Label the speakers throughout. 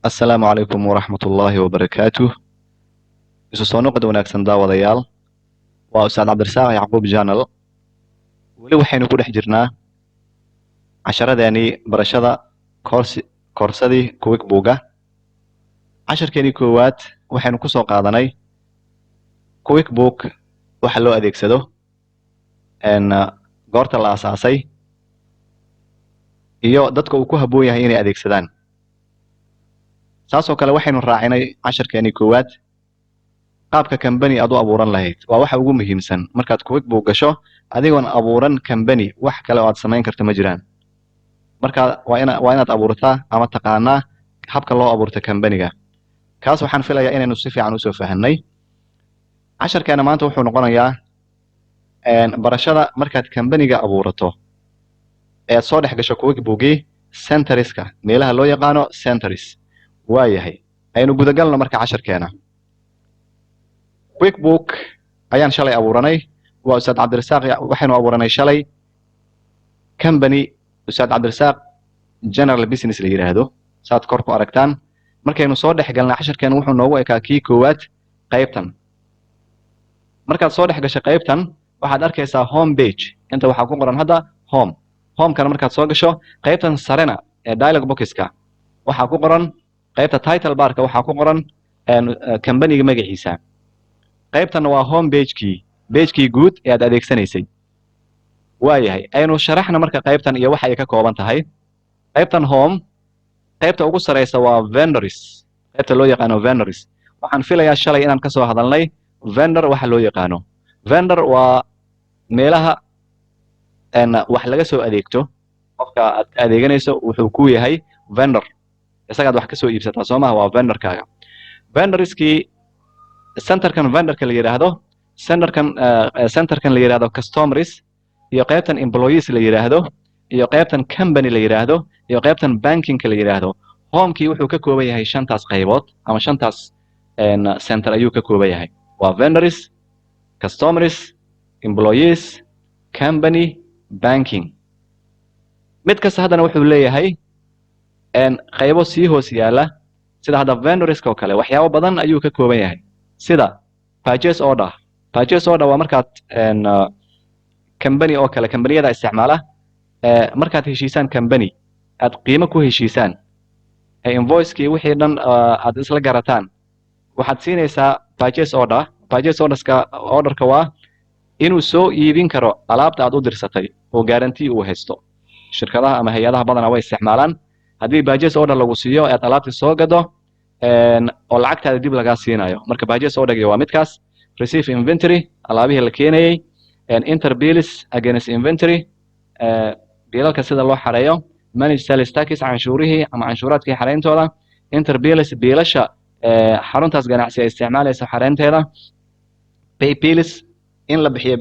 Speaker 1: السلام عليكم ورحمة الله وبركاته. isu soo noqod wanaagsan daawadayaal. waa Ustaad Cabdirasaaq Yacquub Channel. weli waxaynu ku dhex jirnaa casharadeennii barashada koorsadii QuickBooka. casharkeenii koowaad waxaynu ku soo qaadanay QuickBook waxa loo adeegsado goorta la aasaasay iyo dadka uu ku habboon yahay inay adeegsadaan. saasoo kale waxaynu raacinay casharkeenii koowaad qaabka company aad u abuuran lahayd. waa waxa ugu muhiimsan markaad QuickBook gasho adigoon abuuran company wax kale oo aad samayn karto ma jiraan. marka waa inaad abuurtaa ama taqaanaa habka loo abuurto companyga. kaas waxaan filayaa inaynu si fiican usoo fahanay. casharkeena maanta wuxuu noqonayaa barashada markaad companyga abuurato ee soo dhex gasho QuickBookii centeriska meelaha loo yaqaano centeris. waayahay aynu gudagalno marka casharkeena. QuickBook ayaan shalay abuuranay. waa Ustaad Cabdirasaaq waxaynu abuuranay shalay company Ustaad Cabdirasaaq General Business la yiraahdo. saad kor ku aragtaan markaynu soo dhex galnay casharkeena wuxuu noogu ekaa kii koowaad qaybtan. markaad soo dhex gasho qaybtan waxaad arkaysaa home page. inta waxaa ku qoran hadda home kana markaad soo gasho qaybtan sarena ee dialog boxka waxaa ku qoran qaybta title barka waxaa ku qoran companyga magaciisa. qaybtan waa home pagekii guud ee aad adeegsanaysay. waayahay aynu sharaxna marka qaybtan iyo waxa ay ka kooban tahay. qaybtan home qaybta ugu sareysa waa vendors. qaybta loo yaqaano vendors waxaan filayaa shalay inaan kasoo hadalnay vendor waxa loo yaqaano. vendor waa meelaha wax laga soo adeegto. qofka aad adeeganayso wuxuu ku yahay vendor. isagaad wax ka soo iibsataa soo maha waa vendorkaaga. vendorskii centerkan vendorka la yiraahdo centerkan la yiraahdo customers iyo qaybtan employees la yiraahdo iyo qaybtan company la yiraahdo iyo qaybtan bankingka la yiraahdo. homekii wuxuu ka kooban yahay shantaas qaybood ama shantaas center ayuu ka kooban yahay. waa vendors, customers, employees, company, banking. mid kasta haddana wuxuu leeyahay qaybo sii hoos yaala sida hadda vendorska oo kale waxyaabo badan ayuu ka kooban yahay sida purchase order. purchase order waa markaad company oo kale kambaniyada isticmaala markaad heshiisaan company aad qiimo ku heshiisaan invoice-kii wixii dhan aad isla garataan waxaad siinaysaa purchase order. purchase orderka waa inuu soo iibin karo alaabta aad u dirsatay oo guarantee uu haysto. shirkadaha ama hay-adaha badanaa way isticmaalaan. haddii purchase order lagu siiyo aad alaabtii soo gado oo lacagtaada dib lagaa siinayo. marka purchase orderga waa midkaas. receive inventory alaabihii la keenayay. enter bills against inventory biilalka sida loo xareeyo. manage sales tax canshuurihii ama canshuuraadkii xareyntooda. enter bills biilasha xaruntaas ganacsi ay isticmaalayso xareynteeda. pay bills in la bixiyo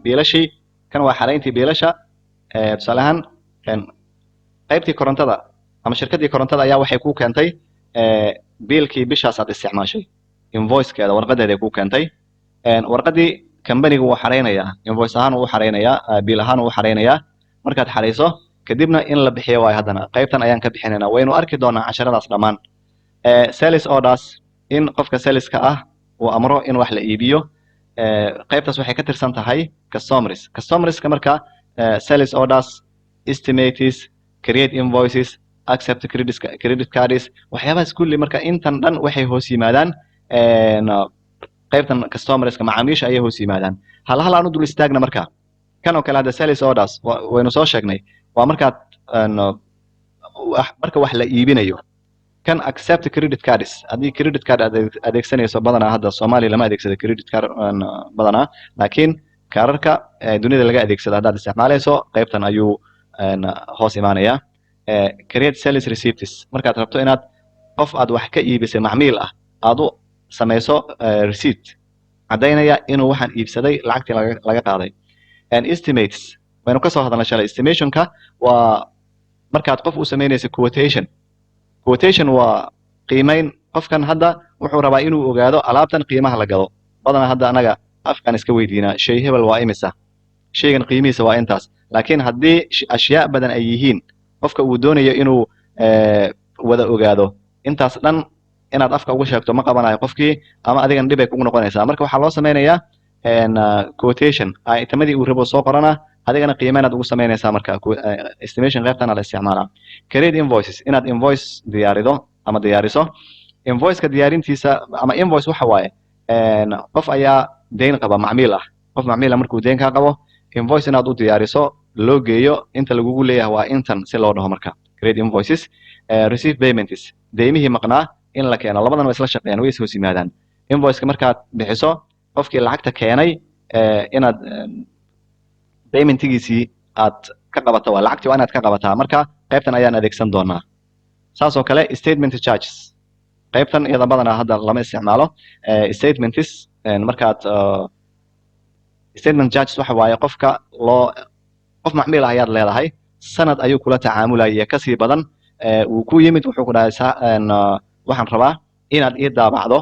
Speaker 1: biilashii. kan waa xareyntii biilasha. tusaale ahaan qaybtii korontada ama shirkadii korontada ayaa waxay ku keentay biilkii bishaas aad isticmaashay invoicekeeda warqadeeda ay ku keentay. warqadii companyga wuu xareynayaa invoice ahaan wuu xareynayaa biil ahaan wuu xareynayaa. markaad xareyso kadibna in la bixiyo waay haddana qaybtan ayaan ka bixinaynaa. waynu arki doonaa casharadaas dhammaan. sales orders in qofka saleska ah uu amro in wax la iibiyo. qaybtaas waxay ka tirsan tahay customerska marka sales orders, estimates, create invoices, accept credit cards waxyaabahaas kulli marka intan dhan waxay hoos yimaadaan qaybtan customerska macaamiisha ayay hoos yimaadaan. hal aan u dul istaagna marka kan oo kale hadda sales orders waynu soo sheegnay waa markaad marka wax la iibinayo. kan accept credit cards haddii credit card adeegsanayso badanaa hadda Soomaaliya lama adeegsado credit card badanaa laakiin kaararka dunida laga adeegsado haddaad isticmaalayso qaybtan ayuu hoos imaanayaa. create sales receipts markaad rabto inaad qof aad wax ka iibisay macmiil ah aad u samayso receipt caddaynaya inuu waxaan iibsaday lacagtii laga qaaday. estimates waynu ka soo hadalnay shalay. estimationka waa markaad qof u samaynayso quotation waa qiimeyn. qofkan hadda wuxuu rabaa inuu ogaado alaabtan qiimaha la gado. badanaa hadda anaga afkaan iska weydiinaa shay hebel waa imisa, shaygan qiimihiisa waa intaas. laakiin haddii ashyaa badan ay yihiin qofka uu doonayo inuu wada ogaado intaas dhan inaad afka ugu sheegto ma qabanayo qofkii ama adigan dhib ay kugu noqonaysaa marka waxaa loo sameynayaa quotation itemadii uu rabo soo qorana adigana qiime inaad ugu samaynaysaa marka estimation qaybtana la isticmaalaa create invoices inaad invoice diyaarido ama diyaariso invoiceka diyaarintiisa ama invoice waxa waaye qof ayaa deyn qaba macmiil ah qof macmiil ah markuu deyn kaa qabo invoice inaad u diyaariso loo geeyo inta lagugu leeyahay waa intan si loo dhaho marka create invoices receive payments deymihii maqnaa in la keeno labadan way isla shaqeeyaan way is hoos yimaadaan invoiceka markaad bixiso qofkii lacagta keenay inaad paymentigiisii aad ka qabato waa lacagtii waa inaad ka qabataa marka qaybtan ayaan adeegsan doonaa saas oo kale statement charges qaybtan iyada badanaa hadda lama isticmaalo statements markaad statement charges waxa waaye qofka qof macmiil ah ayaad leedahay sanad ayuu kula tacaamulaya kasii badan uu ku yimid wuxuu ku dhahay waxaan rabaa inaad ii daabacdo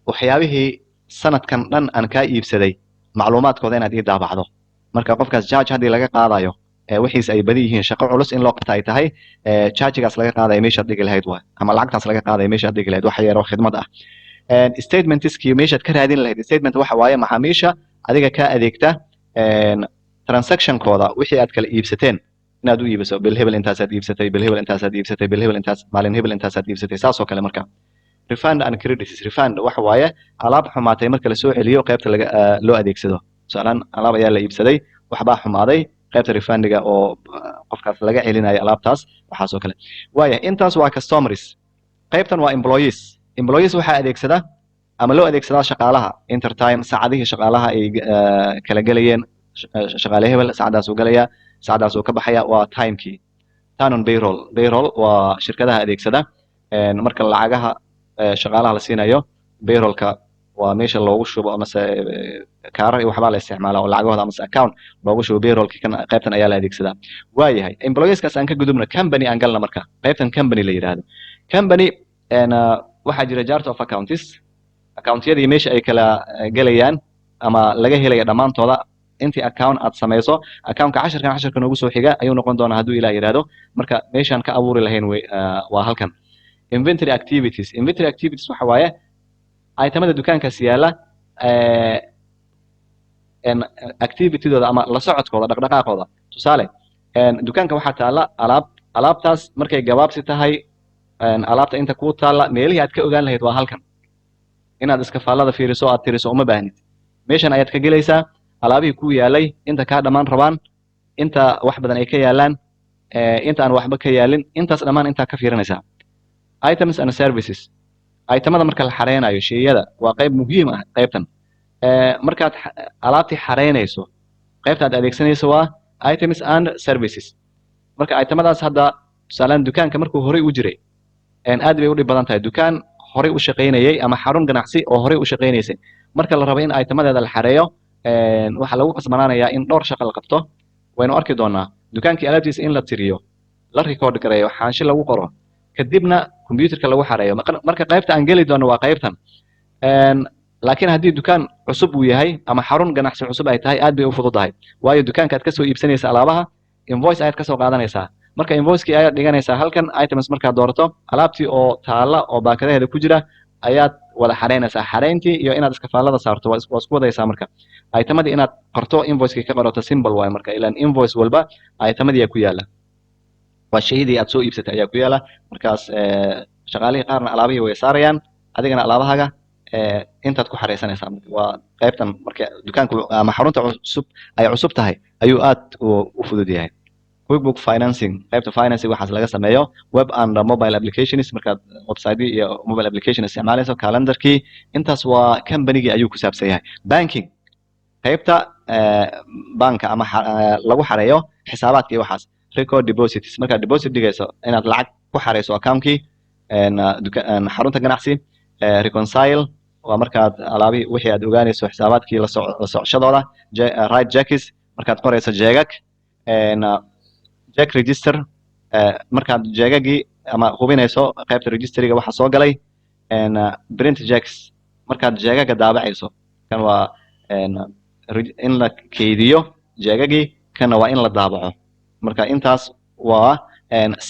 Speaker 1: waxyaabihii sanadkan dhan aan kaa iibsaday macluumaadkooda inaad ii daabacdo marka qofkaas charge haddii laga qaadayo wixiis ay badi yihiin shaqo culus in loo qabta ay tahay chargigaas laga qaadayo meeshaad dhigi lahayd waay ama lacagtaas laga qaadayo meeshaad dhigi lahayd wax yaro khidmad ah statementskii meeshaad ka raadin lahayd statement waxa waaye maxaamiisha adiga kaa adeegta transactionkooda wixii aad kala iibsateen inaad u iibiso bil hebel intaasaad iibsatay bil hebel intaasaad iibsatay bil hebel intaas maalin hebel intaasaad iibsatay saas oo kale marka refund and credits refund waxa waaye alaab xumaatay marka la soo celiyo qaybta loo adeegsado tusaalehaan alaab ayaa la iibsaday waxbaa xumaaday qaybta refundiga oo qofkaas laga celinayo alaabtaas waxaas oo kale waaya intaas waa customers qaybtan waa employees waxaa adeegsada ama loo adeegsadaa shaqaalaha intertime saacadihii shaqaalaha ay kala gelayeen shaqaale hebel saacadaas uu galaya saacadaas uu ka baxaya waa timekii turn on payroll waa shirkadaha adeegsada marka lacagaha shaqaalaha la siinayo payrollka waa meesha loogu shubo amase kaarar iyo waxbaa la isticmaala oo lacagahooda amase account loogu shubo payrollki kan qaybtan ayaa la adeegsadaa waayahay employeeskaas aan ka gudubno company aan galna marka qaybtan company la yidhaahdo company waxaa jira chart of accounts accountyadii meesha ay kala gelayaan ama laga helaya dhammaantooda intii account aad samayso accountka casharka noogu soo xiga ayuu noqon doonaa hadduu ilaah yidhaahdo marka meeshaan ka abuuri lahayn waa halkan inventory activities waxa waaye itemada dukaankaas yaala activitydooda ama la socodkooda dhaqdhaqaaqooda tusaale dukaanka waxaa taala alaabtaas markay gabaabsi tahay alaabta inta kuu taalla meelihii aad ka ogaan lahayd waa halkan inaad iskafaallada fiiriso aad tiriso uma baahnid meeshan ayaad ka gelaysaa alaabihii kuu yaalay inta kaa dhammaan rabaan inta wax badan ay ka yaalaan inta aan waxba ka yaalin intaas dhammaan intaa ka fiirinaysaa items and services itemada marka la xareynayo sheyada waa qayb muhiim ah qaybtan markaad alaabtii xareynayso qaybta aad adeegsanayso waa items and services marka itemadaas hadda tusaalaan dukaanka markuu horey u jiray aad bay u dhib badan tahay dukaan horey u shaqaynayay ama xarun ganacsi oo horey u shaqaynaysay marka la rabo in itemadeeda la xareeyo waxaa lagu qasbanaanayaa in dhowr shaqo la qabto waynu arki doonaa dukaankii alaabtiisa in la tiriyo la record gareeyo xaashi lagu qoro kadibna computerka lagu xareeyo marka qaybta aan geli doono waa qaybtan laakiin haddii dukaan cusub uu yahay ama xarun ganacsi cusub ay tahay aad bay u fududahay waayo dukaanka aad kasoo iibsanaysa alaabaha invoice ayaad kasoo qaadanaysaa marka invoicekii ayaad dhiganaysaa halkan items markaad doorato alaabtii oo taala oo baakadaheeda ku jira ayaad wada xareynaysaa xareyntii iyo inaad iskafaallada saarto waa isku wadaysaa marka itemadii inaad qorto invoicekii ka qorato symbol waayo marka ilaan invoice walba itemadii ku yaala waa shaydii aad soo iibsatay ayaa ku yaala markaas shaqaalihii qaarna alaabihii way saarayaan adigana alaabahaga intaad ku xareysanaysaa waa qaybtan marka dukaanku ama xarunta cusub ay cusub tahay ayuu aad u fudud yahay QuickBook financing qaybta financing waxaas laga sameeyo web and mobile applications markaad website iyo mobile application isticmaalayso calendarkii intaas waa companygii ayuu ku saabsan yahay banking qaybta banka ama lagu xareeyo xisaabaadka iyo waxaas record deposits markaad deposit dhigayso inaad lacag ku xareyso account-kii xarunta ganacsi reconcile waa markaad alaabihii wixii aad ogaanayso xisaabaadkii la socoshadooda right jackis markaad qorayso jeegag jack register markaad jeegagii ama hubinayso qaybta registriga waxa soo galay print jacks markaad jeegaga daabacayso kan waa in la keydiyo jeegagii kana waa in la daabaco marka intaas waa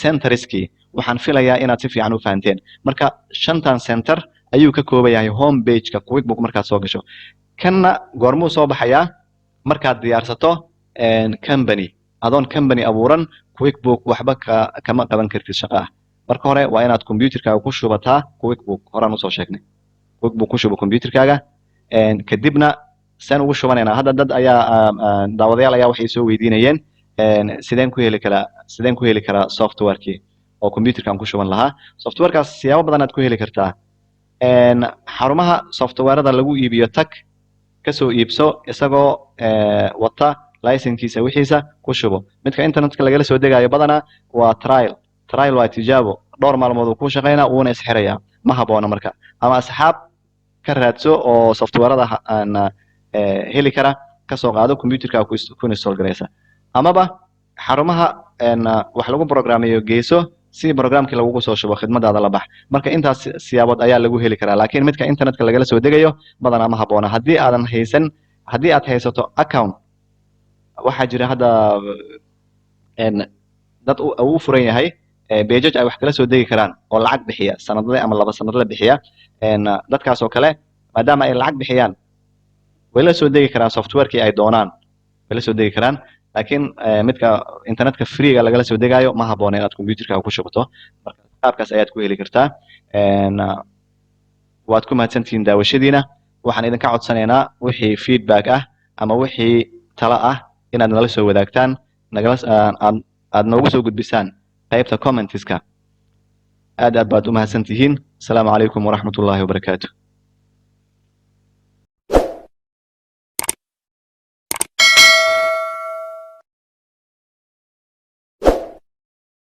Speaker 1: centriskii waxaan filayaa inaad si fiican u fahanteen marka shantan center ayuu ka kooban yahay home page-ka QuickBook markaad soo gasho kanna goormuu soo baxayaa markaad diyaarsato company adoon company abuuran QuickBook waxba kama qaban kartid shaqo ah marka hore waa inaad computerkaaga ku shubataa QuickBook horaan usoo sheegnay QuickBook ku shubo computerkaaga kadibna saan ugu shubanaynaa hadda dad ayaa daawadayaal ayaa waxay soo weydiinayeen sideen ku heli karaa softwarekii oo computerkan ku shuban lahaa softwarekaas siyaabo badan aad ku heli kartaa xarumaha softwarada lagu iibiyo tag kasoo iibso isagoo wata licenkiisa wixiisa ku shubo midka internetka lagala soo degayo badanaa waa trial waa tijaabo dhowr maalmood uu ku shaqeynaa wuuna isxirayaa ma haboona marka ama asxaab ka raadso oo softwarada heli kara kasoo qaado computerka ku install gareysa amaba xarumaha wax lagu programmeeyo geyso si programkii lagugu soo shubo khidmadaada la bax marka intaas siyaabood ayaa lagu heli karaa laakiin midka internetka lagala soo degayo badanaa ma haboona haddii aad haysato account waxaa jira hadda dad uu furan yahay bejaj ay wax kala soo degi karaan oo lacag bixiya sanadle ama 2 sanadle bixiya dadkaas oo kale maadaama ay lacag bixiyaan way la soo degi karaan softwarekii ay doonaan way la soo degi karaan laakiin midka internetka freega lagala soo degayo ma haboona inaad computerkaaga ku shubato marka qaabkaas ayaad ku heli kartaa waad ku mahadsantihiin daawashadiina waxaan idinka codsanaynaa wixii feedback ah ama wixii talo ah inaad nala soo wadaagtaan aad noogu soo gudbisaan qaybta commenteska aad baad u mahadsantihiin asalaamu calaykum waraxmatullaahi wabarakaatu